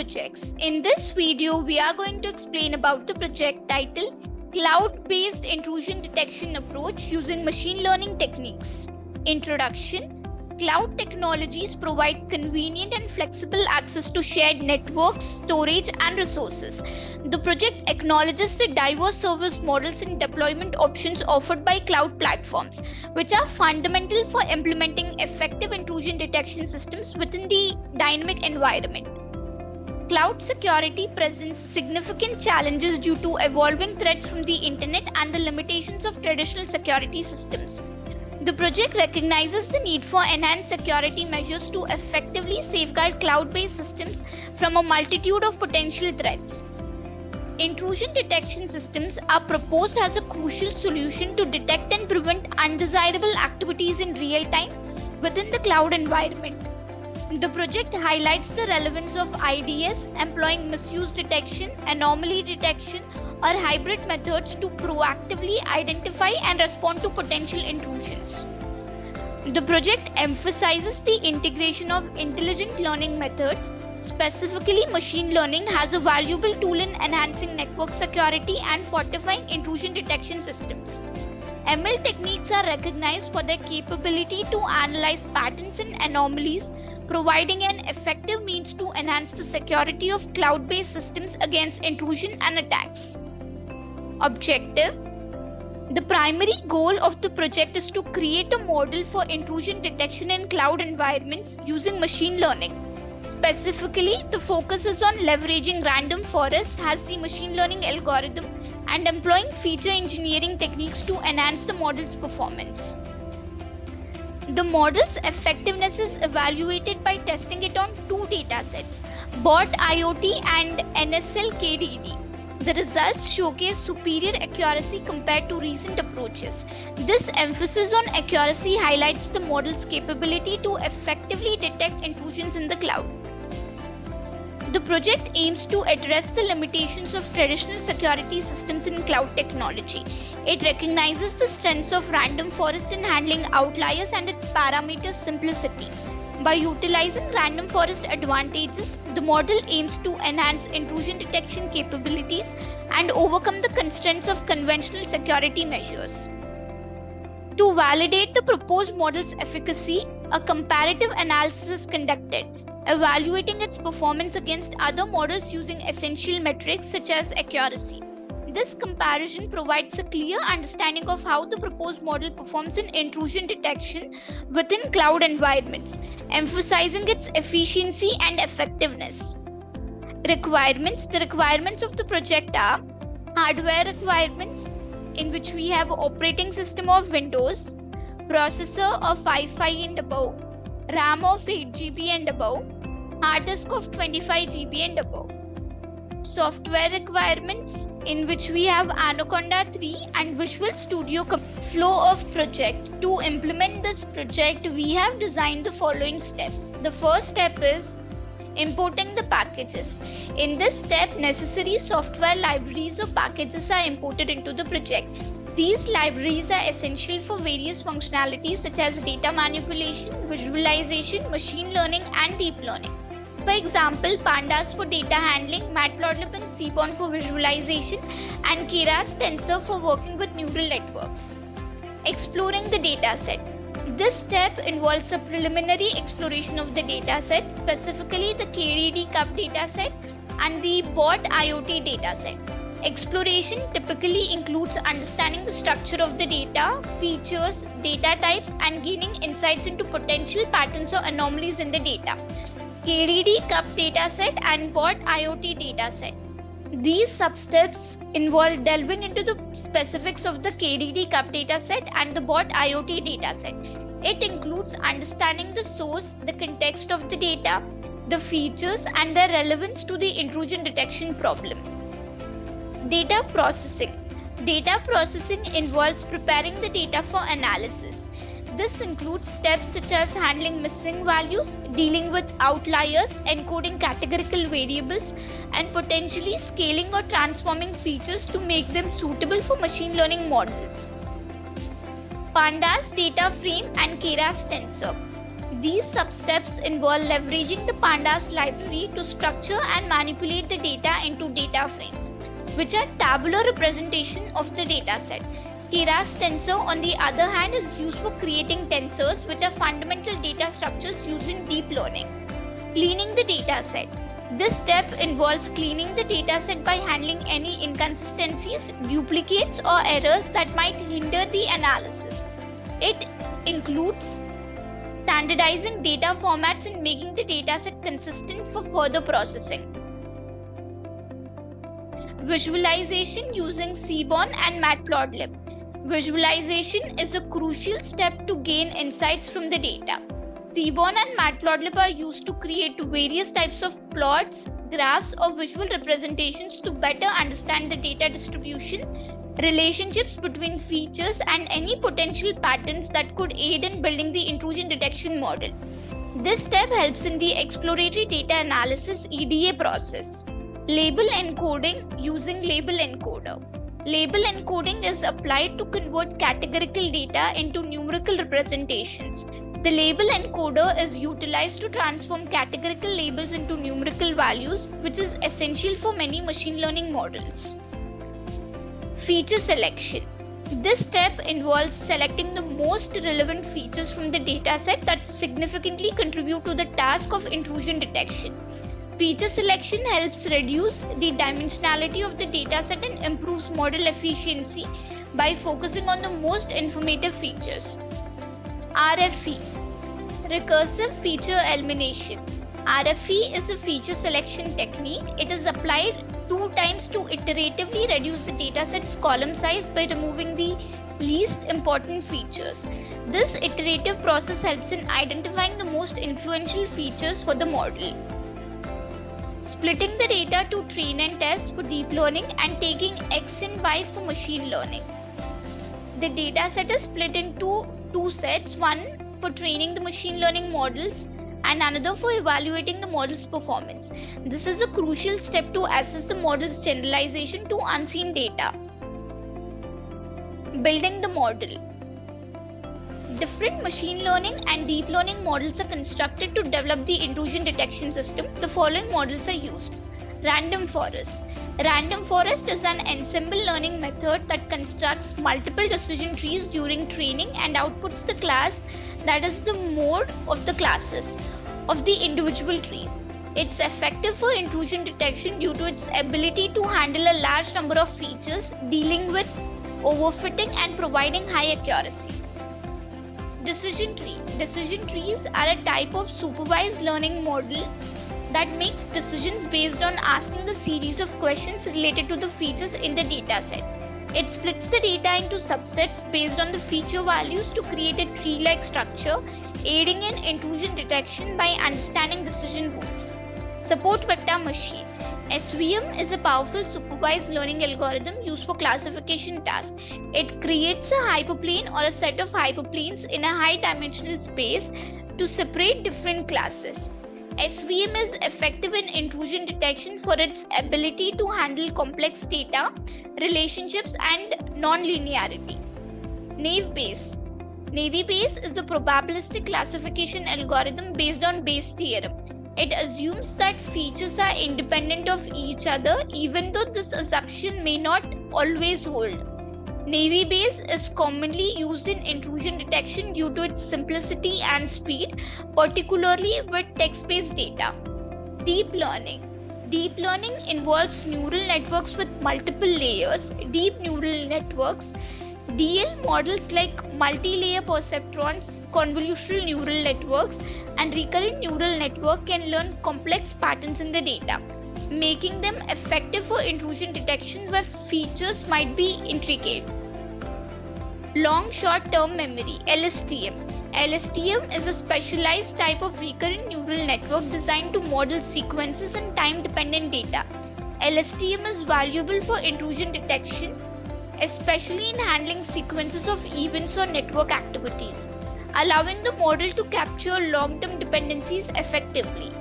projects. In this video, we are going to explain about the project titled Cloud-Based Intrusion Detection Approach using Machine Learning Techniques. Introduction. Cloud technologies provide convenient and flexible access to shared networks, storage, and resources. The project acknowledges the diverse service models and deployment options offered by cloud platforms, which are fundamental for implementing effective intrusion detection systems within the dynamic environment. Cloud security presents significant challenges due to evolving threats from the internet and the limitations of traditional security systems. The project recognizes the need for enhanced security measures to effectively safeguard cloud-based systems from a multitude of potential threats. Intrusion detection systems are proposed as a crucial solution to detect and prevent undesirable activities in real time within the cloud environment. The project highlights the relevance of IDS employing misuse detection, anomaly detection, or hybrid methods to proactively identify and respond to potential intrusions. The project emphasizes the integration of intelligent learning methods. Specifically, machine learning has a valuable tool in enhancing network security and fortifying intrusion detection systems. ML techniques are recognized for their capability to analyze patterns and anomalies, providing an effective means to enhance the security of cloud-based systems against intrusion and attacks. Objective. The primary goal of the project is to create a model for intrusion detection in cloud environments using machine learning. Specifically, the focus is on leveraging random forest as the machine learning algorithm and employing feature engineering techniques to enhance the model's performance. The model's effectiveness is evaluated by testing it on two datasets, BOT IoT and NSL KDD. The results showcase superior accuracy compared to recent approaches. This emphasis on accuracy highlights the model's capability to effectively detect intrusions in the cloud. The project aims to address the limitations of traditional security systems in cloud technology. It recognizes the strengths of random forest in handling outliers and its parameters simplicity. By utilizing random forest advantages, the model aims to enhance intrusion detection capabilities and overcome the constraints of conventional security measures. To validate the proposed model's efficacy, a comparative analysis is conducted, evaluating its performance against other models using essential metrics such as accuracy. This comparison provides a clear understanding of how the proposed model performs in intrusion detection within cloud environments, emphasizing its efficiency and effectiveness. Requirements. The requirements of the project are hardware requirements, in which we have operating system of Windows, processor of 5.5 and above, RAM of 8 GB and above, hard disk of 25 GB and above. Software requirements, in which we have Anaconda 3 and Visual Studio. Flow of project. To implement this project, we have designed the following steps. The first step is importing the packages. In this step, necessary software libraries or packages are imported into the project. These libraries are essential for various functionalities such as data manipulation, visualization, machine learning, and deep learning. For example, Pandas for data handling, Matplotlib and Seaborn for visualization, and Keras Tensor for working with neural networks. Exploring the dataset. This step involves a preliminary exploration of the dataset, specifically the KDD Cup dataset and the BOT IoT dataset. Exploration typically includes understanding the structure of the data, features, data types, and gaining insights into potential patterns or anomalies in the data. KDD Cup dataset and BOT IoT dataset. These sub-steps involve delving into the specifics of the KDD Cup dataset and the BOT IoT dataset. It includes understanding the source, the context of the data, the features, and their relevance to the intrusion detection problem. Data processing. Data processing involves preparing the data for analysis. This includes steps such as handling missing values, dealing with outliers, encoding categorical variables, and potentially scaling or transforming features to make them suitable for machine learning models. Pandas data frame and Keras Tensor. These sub-steps involve leveraging the pandas library to structure and manipulate the data into data frames, which are tabular representation of the dataset. Keras tensor, on the other hand, is used for creating tensors, which are fundamental data structures used in deep learning. Cleaning the dataset. This step involves cleaning the dataset by handling any inconsistencies, duplicates, or errors that might hinder the analysis. It includes standardizing data formats and making the dataset consistent for further processing. Visualization using Seaborn and Matplotlib. Visualization is a crucial step to gain insights from the data. Seaborn and Matplotlib are used to create various types of plots, graphs, or visual representations to better understand the data distribution, relationships between features, and any potential patterns that could aid in building the intrusion detection model. This step helps in the exploratory data analysis (EDA) process. Label encoding using label encoder. Label encoding is applied to convert categorical data into numerical representations. The label encoder is utilized to transform categorical labels into numerical values, which is essential for many machine learning models. Feature selection. This step involves selecting the most relevant features from the dataset that significantly contribute to the task of intrusion detection. Feature selection helps reduce the dimensionality of the dataset and improves model efficiency by focusing on the most informative features. RFE, Recursive Feature Elimination. RFE is a feature selection technique. It is applied 2 times to iteratively reduce the dataset's column size by removing the least important features. This iterative process helps in identifying the most influential features for the model. Splitting the data to train and test for deep learning and taking X and Y for machine learning. The dataset is split into 2 sets, one for training the machine learning models and another for evaluating the model's performance. This is a crucial step to assess the model's generalization to unseen data. Building the model. Different machine learning and deep learning models are constructed to develop the intrusion detection system. The following models are used. Random forest. Random forest is an ensemble learning method that constructs multiple decision trees during training and outputs the class, that is the mode of the classes of the individual trees. It's effective for intrusion detection due to its ability to handle a large number of features, dealing with overfitting and providing high accuracy. Decision tree. Decision trees are a type of supervised learning model that makes decisions based on asking a series of questions related to the features in the dataset. It splits the data into subsets based on the feature values to create a tree-like structure, aiding in intrusion detection by understanding decision rules. Support vector machine. SVM is a powerful supervised learning algorithm used for classification tasks. It creates a hyperplane or a set of hyperplanes in a high-dimensional space to separate different classes. SVM is effective in intrusion detection for its ability to handle complex data, relationships, and non-linearity. Naive Bayes. Naive Bayes is a probabilistic classification algorithm based on Bayes' theorem. It assumes that features are independent of each other, even though this assumption may not always hold. Naive Bayes is commonly used in intrusion detection due to its simplicity and speed, particularly with text-based data. Deep learning. Deep learning involves neural networks with multiple layers. Deep neural networks, DL models like multi-layer perceptrons, convolutional neural networks, and recurrent neural network can learn complex patterns in the data, making them effective for intrusion detection where features might be intricate. Long short-term memory, LSTM. LSTM is a specialized type of recurrent neural network designed to model sequences and time-dependent data. LSTM is valuable for intrusion detection, especially in handling sequences of events or network activities, allowing the model to capture long-term dependencies effectively.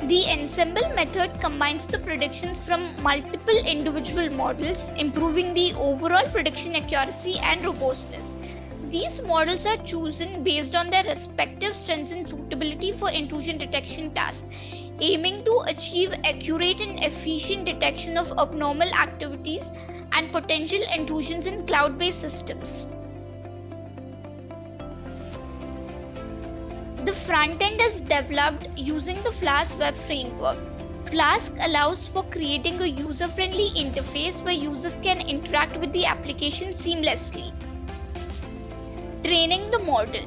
The ensemble method combines the predictions from multiple individual models, improving the overall prediction accuracy and robustness. These models are chosen based on their respective strengths and suitability for intrusion detection tasks, aiming to achieve accurate and efficient detection of abnormal activities and potential intrusions in cloud-based systems. The front end is developed using the Flask web framework. Flask allows for creating a user-friendly interface where users can interact with the application seamlessly. Training the model.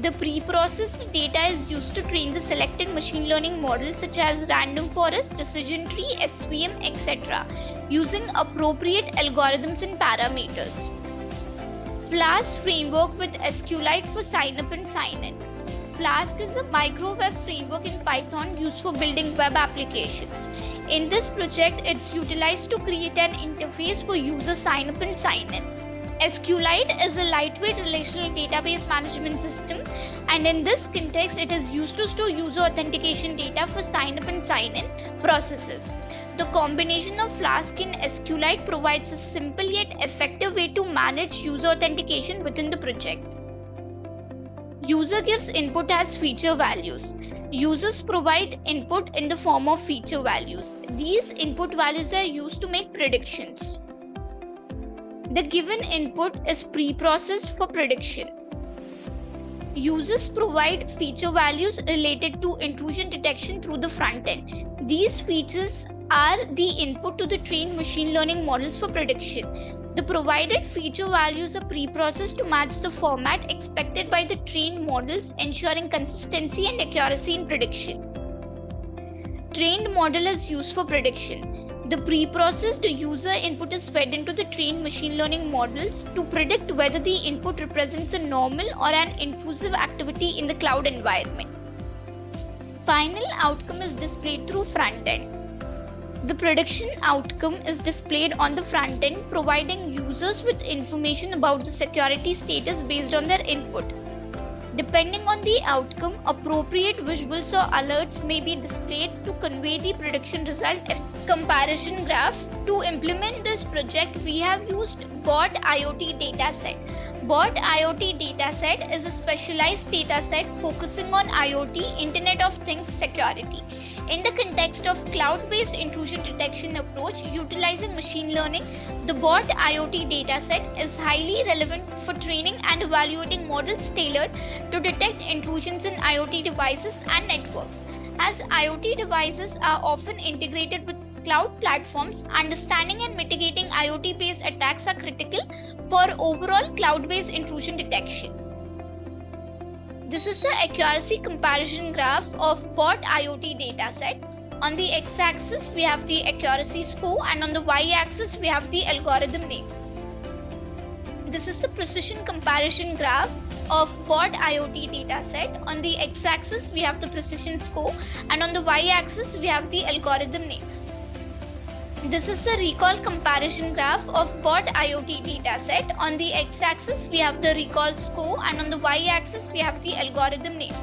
The pre-processed data is used to train the selected machine learning models such as random forest, decision tree, SVM, etc. using appropriate algorithms and parameters. Flask framework with SQLite for sign-up and sign-in. Flask is a micro web framework in Python used for building web applications. In this project, it's utilized to create an interface for user sign-up and sign-in. SQLite is a lightweight relational database management system, and in this context, it is used to store user authentication data for sign-up and sign-in processes. The combination of Flask and SQLite provides a simple yet effective way to manage user authentication within the project. User gives input as feature values. Users provide input in the form of feature values. These input values are used to make predictions. The given input is pre-processed for prediction. Users provide feature values related to intrusion detection through the front end. These features are the input to the trained machine learning models for prediction. The provided feature values are pre-processed to match the format expected by the trained models, ensuring consistency and accuracy in prediction. Trained model is used for prediction. The pre-processed user input is fed into the trained machine learning models to predict whether the input represents a normal or an intrusive activity in the cloud environment. Final outcome is displayed through front end. The prediction outcome is displayed on the front end, providing users with information about the security status based on their input. Depending on the outcome, appropriate visuals or alerts may be displayed to convey the prediction result. Comparison graph. To implement this project, we have used BOT IoT dataset. BOT IoT dataset is a specialized dataset focusing on IoT, Internet of Things security. In the context of cloud-based intrusion detection approach utilizing machine learning, the BOT IoT dataset is highly relevant for training and evaluating models tailored to detect intrusions in IoT devices and networks. As IoT devices are often integrated with cloud platforms, understanding and mitigating IoT-based attacks are critical for overall cloud-based intrusion detection. This is the accuracy comparison graph of BOT IoT dataset. On the x-axis, we have the accuracy score, and on the y-axis, we have the algorithm name. This is the precision comparison graph of BOT IoT dataset. On the x-axis, we have the precision score, and on the y-axis, we have the algorithm name. This is the recall comparison graph of BOT IoT dataset. On the x-axis, we have the recall score, and on the y-axis, we have the algorithm name.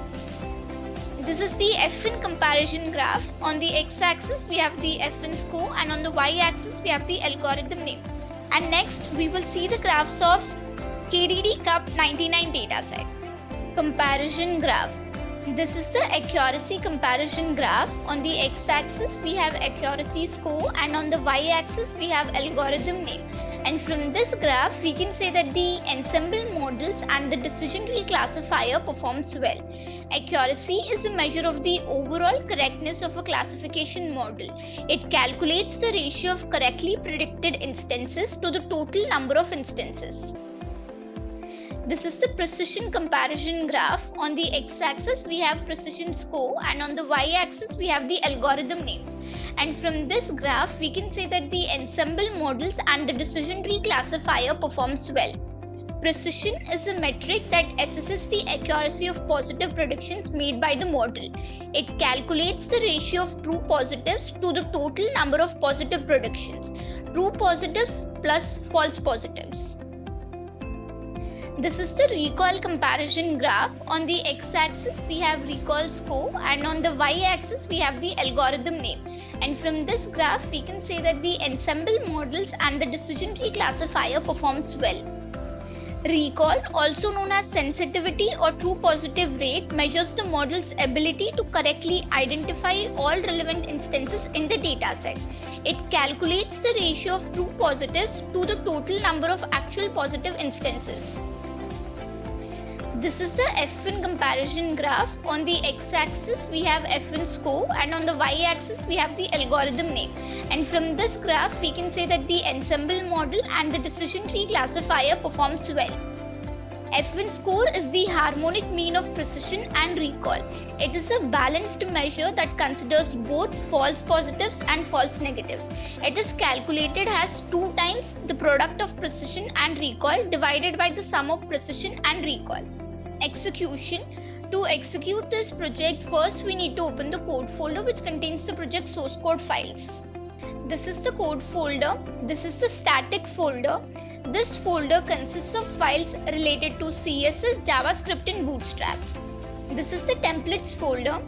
This is the FN comparison graph. On the x-axis, we have the FN score, and on the y-axis, we have the algorithm name. And next, we will see the graphs of KDD Cup 99 dataset. Comparison graph. This is the accuracy comparison graph. On the x-axis, we have accuracy score, and on the y-axis, we have algorithm name. And from this graph, we can say that the ensemble models and the decision tree classifier performs well. Accuracy is a measure of the overall correctness of a classification model. It calculates the ratio of correctly predicted instances to the total number of instances. This is the precision comparison graph. On the x-axis, we have precision score, and on the y-axis, we have the algorithm names. And from this graph, we can say that the ensemble models and the decision tree classifier performs well. Precision is a metric that assesses the accuracy of positive predictions made by the model. It calculates the ratio of true positives to the total number of positive predictions. True positives plus false positives. This is the recall comparison graph. On the x-axis, we have recall score, and on the y-axis, we have the algorithm name. And from this graph, we can say that the ensemble models and the decision tree classifier performs well. Recall, also known as sensitivity or true positive rate, measures the model's ability to correctly identify all relevant instances in the dataset. It calculates the ratio of true positives to the total number of actual positive instances. This is the F1 comparison graph. On the x-axis we have F1 score and on the y-axis we have the algorithm name. And from this graph we can say that the ensemble model and the decision tree classifier performs well. F1 score is the harmonic mean of precision and recall. It is a balanced measure that considers both false positives and false negatives. It is calculated as 2 times the product of precision and recall divided by the sum of precision and recall. Execution. To execute this project, first we need to open the code folder which contains the project source code files. This is the code folder. This is the static folder. This folder consists of files related to CSS, JavaScript and Bootstrap. This is the templates folder.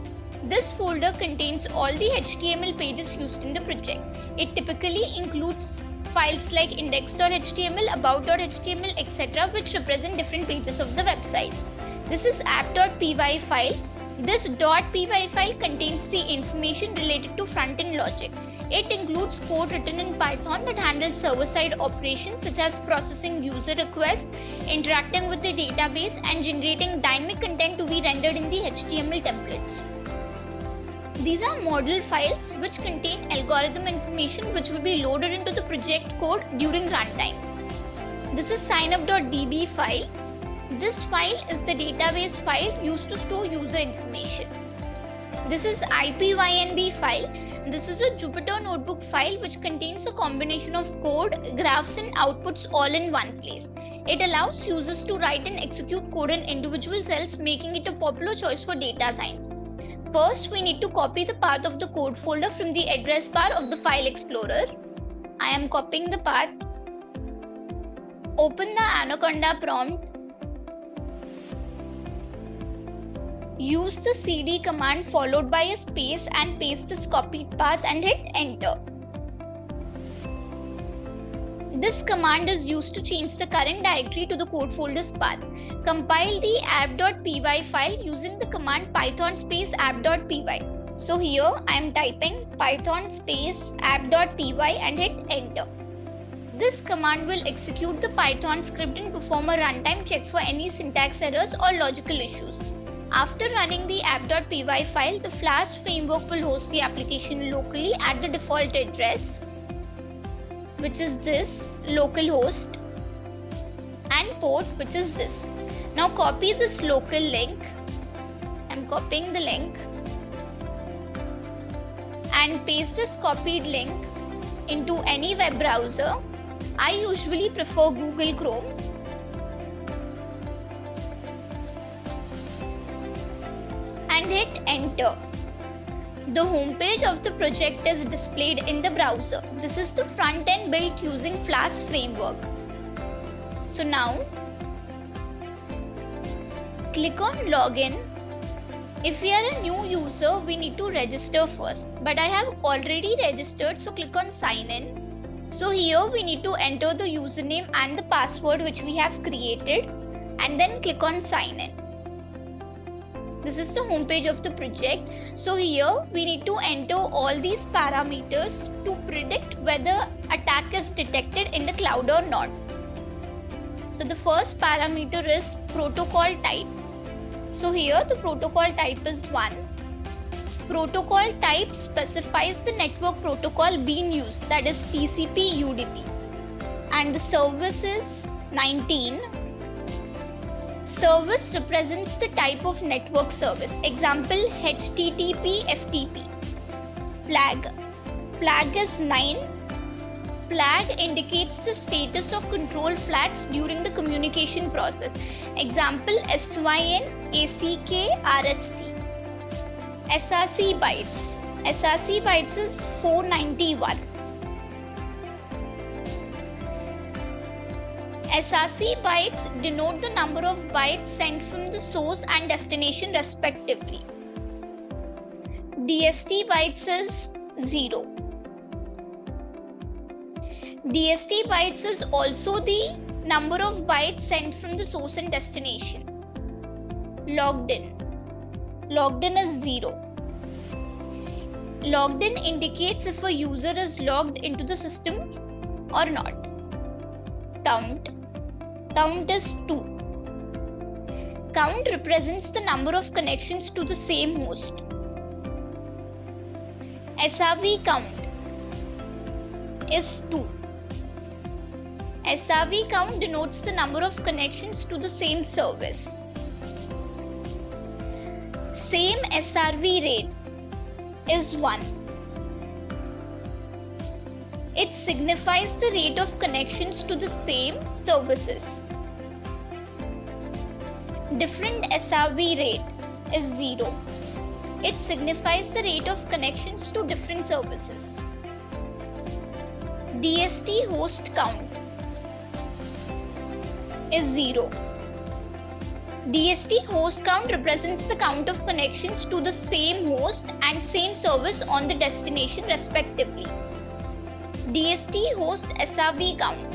This folder contains all the HTML pages used in the project. It typically includes files like index.html, about.html, etc. which represent different pages of the website. This is app.py file. This .py file contains the information related to front-end logic. It includes code written in Python that handles server-side operations such as processing user requests, interacting with the database, and generating dynamic content to be rendered in the HTML templates. These are model files which contain algorithm information which will be loaded into the project code during runtime. This is signup.db file. This file is the database file used to store user information. This is ipynb file. This is a Jupyter notebook file which contains a combination of code, graphs and outputs all in one place. It allows users to write and execute code in individual cells, making it a popular choice for data science. First, we need to copy the path of the code folder from the address bar of the file explorer. I am copying the path. Open the Anaconda prompt. Use the cd command followed by a space and paste this copied path and hit enter. This command is used to change the current directory to the code folder's path. Compile the app.py file using the command python space app.py. So here I am typing python space app.py and hit enter. This command will execute the Python script and perform a runtime check for any syntax errors or logical issues. After running the app.py file, the Flash framework will host the application locally at the default address, which is this localhost, and port, which is this. Now copy this local link. I'm copying the link and paste this copied link into any web browser. I usually prefer Google Chrome. And hit enter. The homepage of the project is displayed in the browser. This is the front end built using Flash framework. So now click on login. If we are a new user, we need to register first. But I have already registered, so click on sign in. So here we need to enter the username and the password which we have created and then click on sign in. This is the homepage of the project. So here we need to enter all these parameters to predict whether attack is detected in the cloud or not. So the first parameter is protocol type. So here the protocol type is 1. Protocol type specifies the network protocol being used, that is TCP UDP. And the service is 19. Service represents the type of network service. Example HTTP FTP. Flag is 9. Flag indicates the status of control flags during the communication process. Example SYN ACK RST. SRC bytes. SRC bytes is 491. SRC bytes denote the number of bytes sent from the source and destination respectively. DST bytes is 0. DST bytes is also the Number of bytes sent from the source and destination. Logged in. Logged in is 0. Logged in indicates if a user is logged into the system or not. Count. Count is 2. Count represents the number of connections to the same host. SRV count is 2. SRV count denotes the number of connections to the same service. Same SRV rate is 1. It signifies the rate of connections to the same services. Different SRV rate is 0. It signifies the rate of connections to different services. DST host count is 0. DST host count represents the count of connections to the same host and same service on the destination respectively. DST host SRV count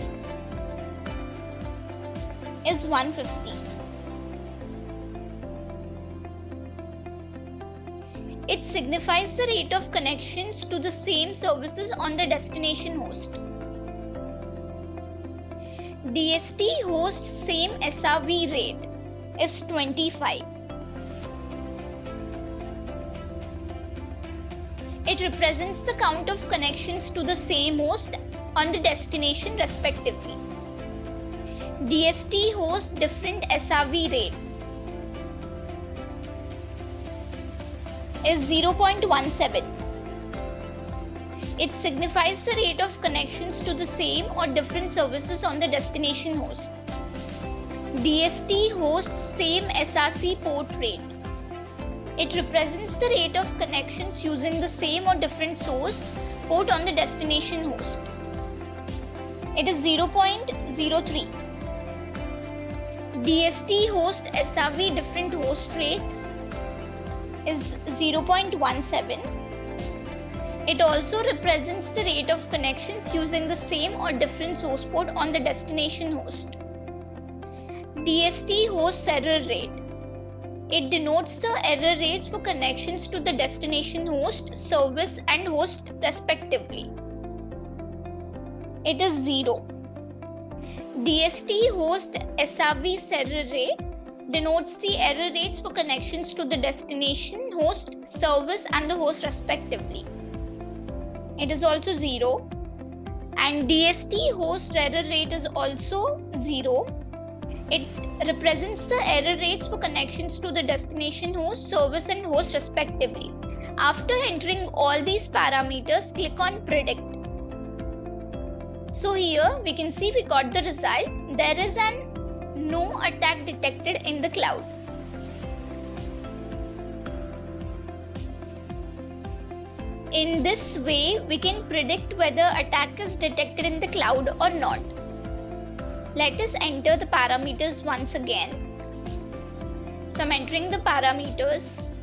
is 150. It signifies the rate of connections to the same services on the destination host. DST host same SRV rate is 25. It represents the count of connections to the same host on the destination respectively. DST host different SRV rate is 0.17. It signifies the rate of connections to the same or different services on the destination host. DST host same SRC port rate. It represents the rate of connections using the same or different source port on the destination host. It is 0.03. DST host SRV different host rate is 0.17. It also represents the rate of connections using the same or different source port on the destination host. DST host error rate. It denotes the error rates for connections to the destination host, service and host respectively. It is 0. DST host SRV error rate denotes the error rates for connections to the destination host, service and the host respectively. It is also 0. And DST host error rate is also 0. It represents the error rates for connections to the destination host, service and host respectively. After entering all these parameters, click on predict. So here we can see we got the result. There is no attack detected in the cloud. In this way, we can predict whether attack is detected in the cloud or not. Let us enter the parameters once again. So I'm entering the parameters.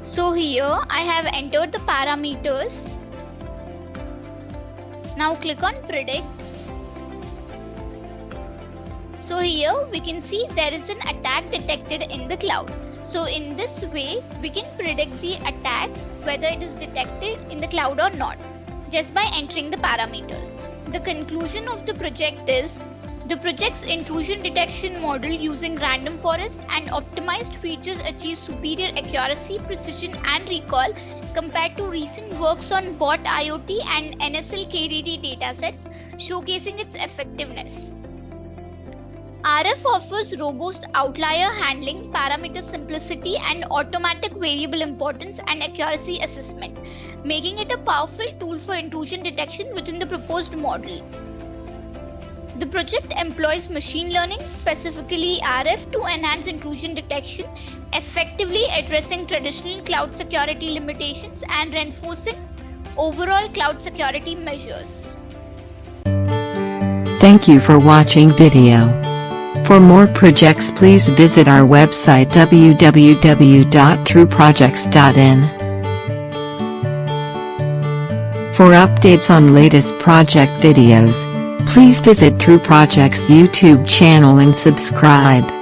So here I have entered the parameters. Now click on predict. So here we can see there is an attack detected in the cloud. So in this way we can predict the attack whether it is detected in the cloud or not, just by entering the parameters. The conclusion of the project is the project's intrusion detection model using random forest and optimized features achieves superior accuracy, precision and recall compared to recent works on bot IoT and NSL KDD datasets, showcasing its effectiveness. RF offers robust outlier handling, parameter simplicity and automatic variable importance and accuracy assessment, making it a powerful tool for intrusion detection within the proposed model. The project employs machine learning, specifically RF, to enhance intrusion detection, effectively addressing traditional cloud security limitations and reinforcing overall cloud security measures. Thank you for watching video. For more projects, please visit our website www.trueprojects.in. For updates on latest project videos, Please visit True Project's YouTube channel and subscribe.